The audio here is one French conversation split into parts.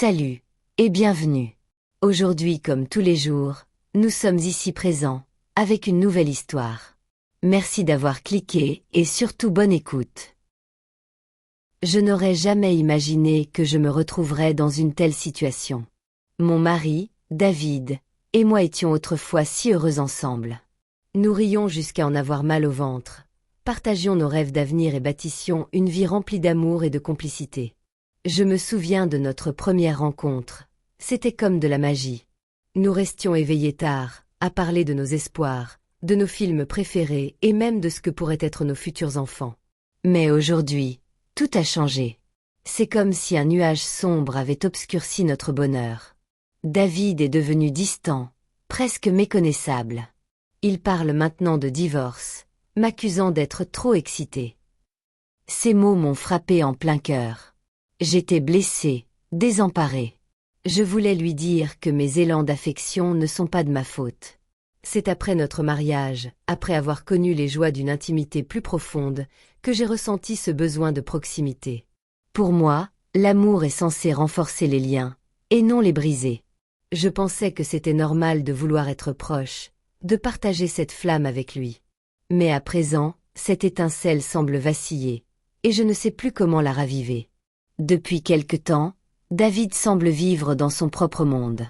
Salut, et bienvenue. Aujourd'hui comme tous les jours, nous sommes ici présents, avec une nouvelle histoire. Merci d'avoir cliqué et surtout bonne écoute. Je n'aurais jamais imaginé que je me retrouverais dans une telle situation. Mon mari, David, et moi étions autrefois si heureux ensemble. Nous rions jusqu'à en avoir mal au ventre, partagions nos rêves d'avenir et bâtissions une vie remplie d'amour et de complicité. Je me souviens de notre première rencontre, c'était comme de la magie. Nous restions éveillés tard, à parler de nos espoirs, de nos films préférés et même de ce que pourraient être nos futurs enfants. Mais aujourd'hui, tout a changé. C'est comme si un nuage sombre avait obscurci notre bonheur. David est devenu distant, presque méconnaissable. Il parle maintenant de divorce, m'accusant d'être trop excité. Ces mots m'ont frappé en plein cœur. J'étais blessée, désemparée. Je voulais lui dire que mes élans d'affection ne sont pas de ma faute. C'est après notre mariage, après avoir connu les joies d'une intimité plus profonde, que j'ai ressenti ce besoin de proximité. Pour moi, l'amour est censé renforcer les liens, et non les briser. Je pensais que c'était normal de vouloir être proche, de partager cette flamme avec lui. Mais à présent, cette étincelle semble vaciller, et je ne sais plus comment la raviver. Depuis quelque temps, David semble vivre dans son propre monde.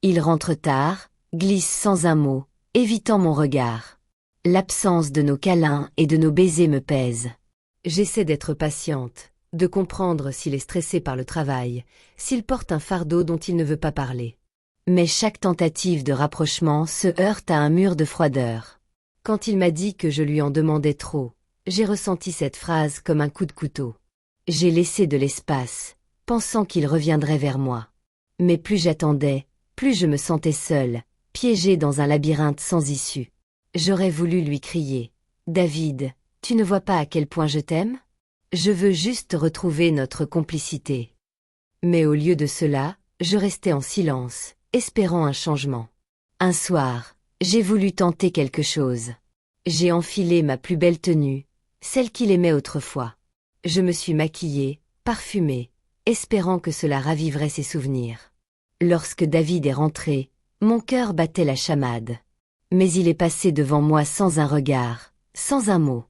Il rentre tard, glisse sans un mot, évitant mon regard. L'absence de nos câlins et de nos baisers me pèse. J'essaie d'être patiente, de comprendre s'il est stressé par le travail, s'il porte un fardeau dont il ne veut pas parler. Mais chaque tentative de rapprochement se heurte à un mur de froideur. Quand il m'a dit que je lui en demandais trop, j'ai ressenti cette phrase comme un coup de couteau. J'ai laissé de l'espace, pensant qu'il reviendrait vers moi. Mais plus j'attendais, plus je me sentais seule, piégée dans un labyrinthe sans issue. J'aurais voulu lui crier « David, tu ne vois pas à quel point je t'aime ? Je veux juste retrouver notre complicité. » Mais au lieu de cela, je restais en silence, espérant un changement. Un soir, j'ai voulu tenter quelque chose. J'ai enfilé ma plus belle tenue, celle qu'il aimait autrefois. Je me suis maquillée, parfumée, espérant que cela raviverait ses souvenirs. Lorsque David est rentré, mon cœur battait la chamade. Mais il est passé devant moi sans un regard, sans un mot.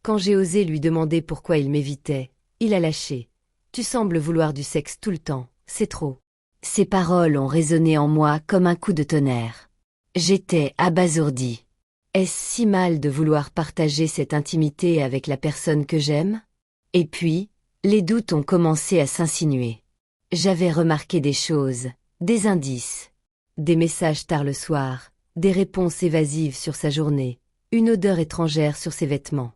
Quand j'ai osé lui demander pourquoi il m'évitait, il a lâché. « Tu sembles vouloir du sexe tout le temps, c'est trop. » Ces paroles ont résonné en moi comme un coup de tonnerre. J'étais abasourdie. Est-ce si mal de vouloir partager cette intimité avec la personne que j'aime ? Et puis, les doutes ont commencé à s'insinuer. J'avais remarqué des choses, des indices. Des messages tard le soir, des réponses évasives sur sa journée, une odeur étrangère sur ses vêtements.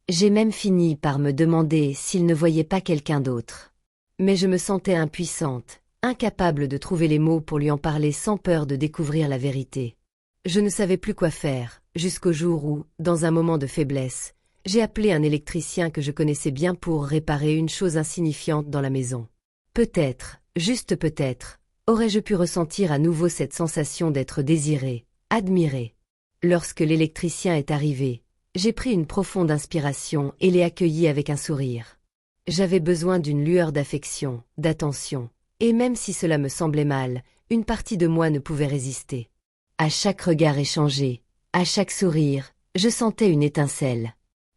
J'ai même fini par me demander s'il ne voyait pas quelqu'un d'autre. Mais je me sentais impuissante, incapable de trouver les mots pour lui en parler sans peur de découvrir la vérité. Je ne savais plus quoi faire, jusqu'au jour où, dans un moment de faiblesse, j'ai appelé un électricien que je connaissais bien pour réparer une chose insignifiante dans la maison. Peut-être, juste peut-être, aurais-je pu ressentir à nouveau cette sensation d'être désirée, admirée. Lorsque l'électricien est arrivé, j'ai pris une profonde inspiration et l'ai accueilli avec un sourire. J'avais besoin d'une lueur d'affection, d'attention, et même si cela me semblait mal, une partie de moi ne pouvait résister. À chaque regard échangé, à chaque sourire, je sentais une étincelle.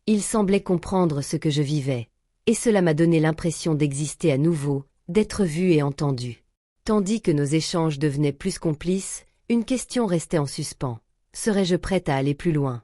Il semblait comprendre ce que je vivais, et cela m'a donné l'impression d'exister à nouveau, d'être vue et entendue. Tandis que nos échanges devenaient plus complices, une question restait en suspens. Serais-je prête à aller plus loin ?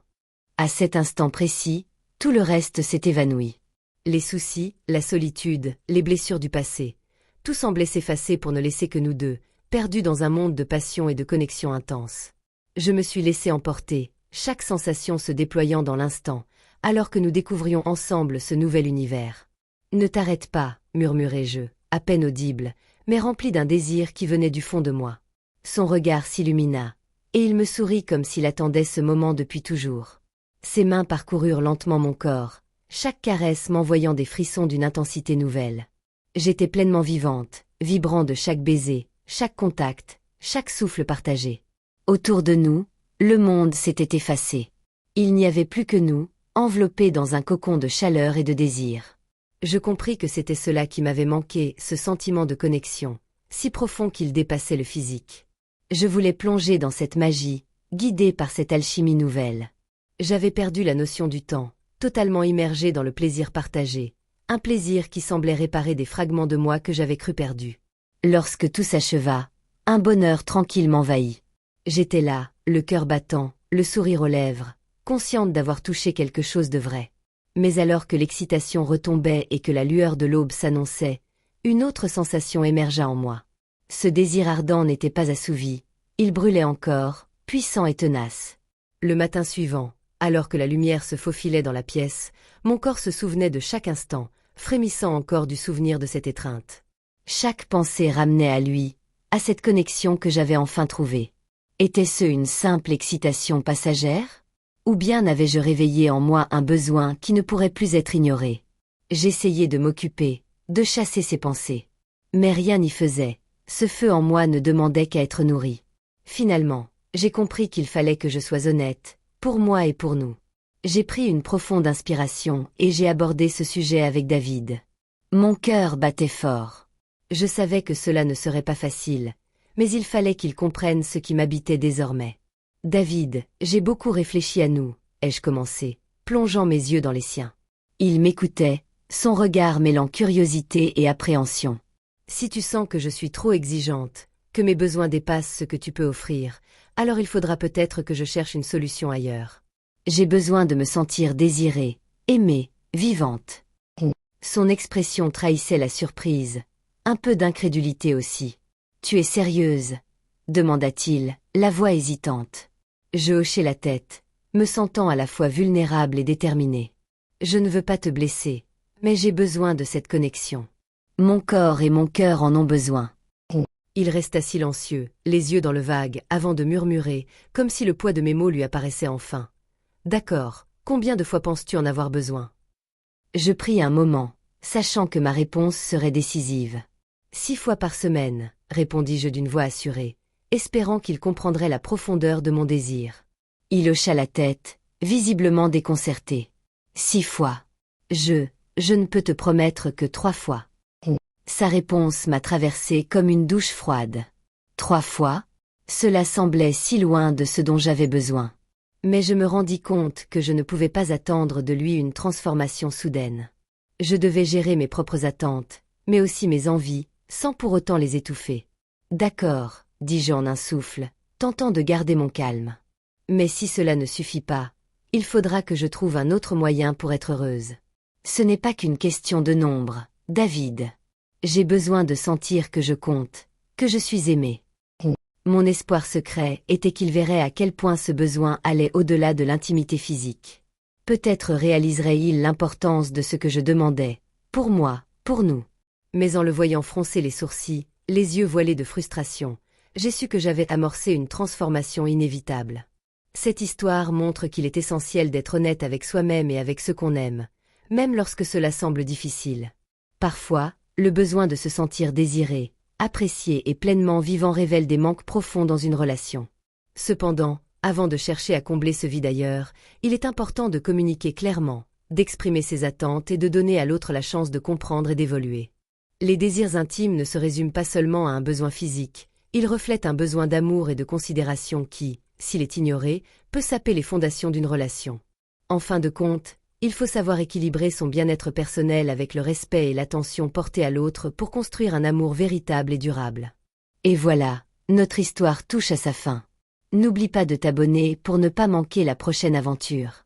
À cet instant précis, tout le reste s'est évanoui. Les soucis, la solitude, les blessures du passé, tout semblait s'effacer pour ne laisser que nous deux, perdus dans un monde de passion et de connexion intense. Je me suis laissé emporter, chaque sensation se déployant dans l'instant, alors que nous découvrions ensemble ce nouvel univers. « Ne t'arrête pas », murmurai-je, à peine audible, mais rempli d'un désir qui venait du fond de moi. Son regard s'illumina, et il me sourit comme s'il attendait ce moment depuis toujours. Ses mains parcoururent lentement mon corps, chaque caresse m'envoyant des frissons d'une intensité nouvelle. J'étais pleinement vivante, vibrant de chaque baiser, chaque contact, chaque souffle partagé. Autour de nous, le monde s'était effacé. Il n'y avait plus que nous, enveloppés dans un cocon de chaleur et de désir. Je compris que c'était cela qui m'avait manqué, ce sentiment de connexion, si profond qu'il dépassait le physique. Je voulais plonger dans cette magie, guidée par cette alchimie nouvelle. J'avais perdu la notion du temps, totalement immergé dans le plaisir partagé, un plaisir qui semblait réparer des fragments de moi que j'avais cru perdus. Lorsque tout s'acheva, un bonheur tranquille m'envahit. J'étais là, le cœur battant, le sourire aux lèvres, consciente d'avoir touché quelque chose de vrai. Mais alors que l'excitation retombait et que la lueur de l'aube s'annonçait, une autre sensation émergea en moi. Ce désir ardent n'était pas assouvi, il brûlait encore, puissant et tenace. Le matin suivant, alors que la lumière se faufilait dans la pièce, mon corps se souvenait de chaque instant, frémissant encore du souvenir de cette étreinte. Chaque pensée ramenait à lui, à cette connexion que j'avais enfin trouvée. Était-ce une simple excitation passagère? Ou bien n'avais-je réveillé en moi un besoin qui ne pourrait plus être ignoré? J'essayais de m'occuper, de chasser ces pensées. Mais rien n'y faisait, ce feu en moi ne demandait qu'à être nourri. Finalement, j'ai compris qu'il fallait que je sois honnête, pour moi et pour nous. J'ai pris une profonde inspiration et j'ai abordé ce sujet avec David. Mon cœur battait fort. Je savais que cela ne serait pas facile, mais il fallait qu'il comprenne ce qui m'habitait désormais. David, j'ai beaucoup réfléchi à nous, ai-je commencé, plongeant mes yeux dans les siens. Il m'écoutait, son regard mêlant curiosité et appréhension. Si tu sens que je suis trop exigeante, que mes besoins dépassent ce que tu peux offrir, alors il faudra peut-être que je cherche une solution ailleurs. J'ai besoin de me sentir désirée, aimée, vivante. Son expression trahissait la surprise, un peu d'incrédulité aussi. Tu es sérieuse? Demanda-t-il, la voix hésitante. Je hochai la tête, me sentant à la fois vulnérable et déterminée. Je ne veux pas te blesser, mais j'ai besoin de cette connexion. Mon corps et mon cœur en ont besoin. Il resta silencieux, les yeux dans le vague, avant de murmurer, comme si le poids de mes mots lui apparaissait enfin. D'accord, combien de fois penses-tu en avoir besoin? Je pris un moment, sachant que ma réponse serait décisive. 6 fois par semaine, répondis-je d'une voix assurée, espérant qu'il comprendrait la profondeur de mon désir. Il hocha la tête, visiblement déconcerté. 6 fois. Je ne peux te promettre que 3 fois. Sa réponse m'a traversée comme une douche froide. 3 fois? Cela semblait si loin de ce dont j'avais besoin. Mais je me rendis compte que je ne pouvais pas attendre de lui une transformation soudaine. Je devais gérer mes propres attentes, mais aussi mes envies, sans pour autant les étouffer. D'accord, dis-je en un souffle, tentant de garder mon calme. Mais si cela ne suffit pas, il faudra que je trouve un autre moyen pour être heureuse. Ce n'est pas qu'une question de nombre, David. J'ai besoin de sentir que je compte, que je suis aimée. Mon espoir secret était qu'il verrait à quel point ce besoin allait au-delà de l'intimité physique. Peut-être réaliserait-il l'importance de ce que je demandais, pour moi, pour nous. Mais en le voyant froncer les sourcils, les yeux voilés de frustration, j'ai su que j'avais amorcé une transformation inévitable. Cette histoire montre qu'il est essentiel d'être honnête avec soi-même et avec ceux qu'on aime, même lorsque cela semble difficile. Parfois, le besoin de se sentir désiré, apprécié et pleinement vivant révèle des manques profonds dans une relation. Cependant, avant de chercher à combler ce vide ailleurs, il est important de communiquer clairement, d'exprimer ses attentes et de donner à l'autre la chance de comprendre et d'évoluer. Les désirs intimes ne se résument pas seulement à un besoin physique, ils reflètent un besoin d'amour et de considération qui, s'il est ignoré, peut saper les fondations d'une relation. En fin de compte, il faut savoir équilibrer son bien-être personnel avec le respect et l'attention portée à l'autre pour construire un amour véritable et durable. Et voilà, notre histoire touche à sa fin. N'oublie pas de t'abonner pour ne pas manquer la prochaine aventure.